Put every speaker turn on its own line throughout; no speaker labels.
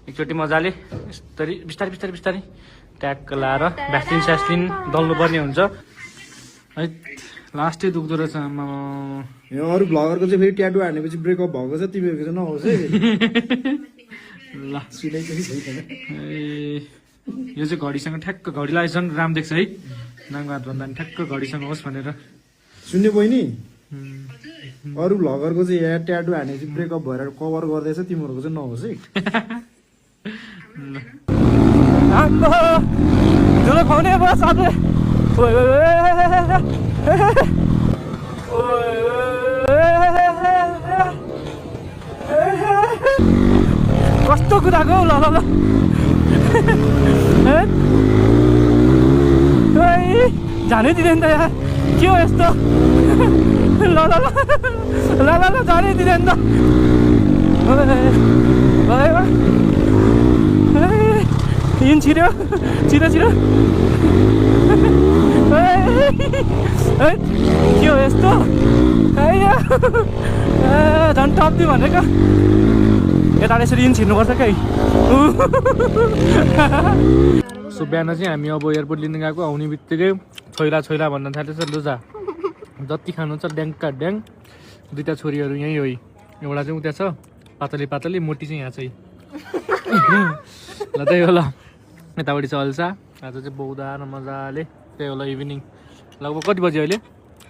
एकचोटि मजाले यस्तरी बिस्तारै बिस्तारै बिस्तारै ट्याग लाएर भ्याक्सिन दल्नु पर्ने हुन्छ है। लास्टै दुख्दो रहेछ आमा।
यो अरू भ्लगरको चाहिँ फेरि ट्याटु हानेपछि ब्रेकअप भएको छ, तिमीहरूको चाहिँ नहोस् है।
ल
सुनेको छैन।
ए यो चाहिँ घडीसँग ठ्याक्क घडीलाई झन् राम देख्छ है। नाङ्गो हात भन्दा पनि ठ्याक्क घडीसँग होस् भनेर।
सुन्ने बहिनी, अरू भ्लगरको चाहिँ यहाँ ट्याटु हानेपछि ब्रेकअप भएर कभर गर्दैछ, तिमीहरूको चाहिँ नहोस् है।
ठुलो खुवाउने भयो साथै। कस्तो कुराको ल ल ल जानै दिँदैन त यार, के हो यस्तो। ल ल ल ल ल ल जानै दिँदैन त। हिँड छिर्यो छिटो छिटो। के हो यस्तो, झन् टप्दी भनेको। यता यसरी हिँड छिर्नुपर्छ क्या। सो बिहान चाहिँ हामी अब एयरपोर्ट लिन गएको, आउने बित्तिकै छोइला छोइला भन्न थालेछ। लुजा जति खानु छ ड्याङका ड्याङ। दुईवटा छोरीहरू यहीँ हो, एउटा चाहिँ उता छ पातली पातली, मोटी चाहिँ यहाँ चाहिँ। ल त्यही हो, ल यतापट्टि चल्छ। आज चाहिँ बौदा र मजाले त्यही होला। इभिनिङ लगभग कति बजी अहिले?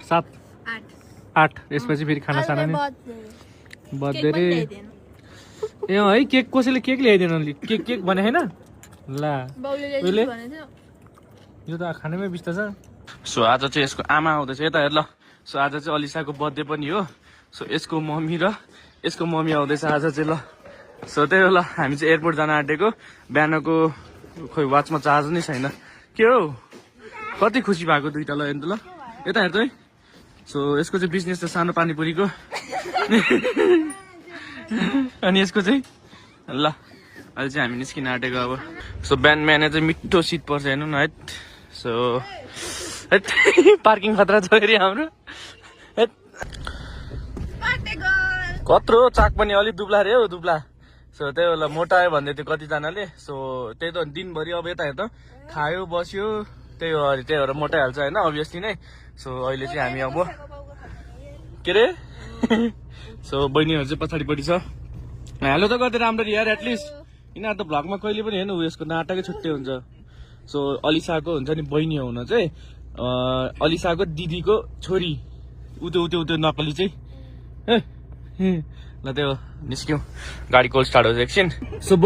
7-8। यसपछि फेरि खानासाना नि बज्दै रे। ए है केक कसैले केक ल्याइदिनु अलि। केक भने होइन ला यो त खानेमै बिस्ता छ। सो आज चाहिँ यसको आमा आउँदैछ यता हेर ल। सो आज चाहिँ अलिसाको बर्थडे पनि हो। सो यसको मम्मी र यसको मम्मी आउँदैछ आज चाहिँ ल। सो त्यही हो ल, हामी चाहिँ एयरपोर्ट जान आँटेको। बिहानको खोइ वाचमा चार्ज नै छैन। के हो कति खुसी भएको दुइटा ल हेर्नु ल। यता हेर्छ है। सो यसको चाहिँ बिजनेस छ सानो पानीपुरीको। अनि यसको चाहिँ ल अहिले चाहिँ हामी निस्किन आँटेको अब। सो बिहान चाहिँ मिठो शीत पर्छ हेर्नु न है। सो पार्किङ खतरा छ फेरि हाम्रो। कत्रो चाक पनि अलिक दुब्ला रे हो, दुब्ला। सो त्यही होला मोटायो भन्दै थियो कतिजनाले। सो त्यही त दिनभरि अब यता हेर्दा खायो बस्यो, त्यही भएर मोटाइहाल्छ होइन अभियसली नै। सो अहिले चाहिँ हामी अब के अरे सो बहिनीहरू चाहिँ पछाडिपट्टि छ। हेलो त गर्दै राम्ररी यार एटलिस्ट। यिनीहरू त भ्लगमा कहिले पनि हेर्नु यसको नाटकै छुट्टै हुन्छ। सो अलिसाको हुन्छ नि बहिनी हुन चाहिँ अलिसाको दिदीको छोरी उतो नकली चाहिँ। ल त्यो निस्क्यौँ, गाडी कोल स्टार्ट हुन्छ एकछिन। सो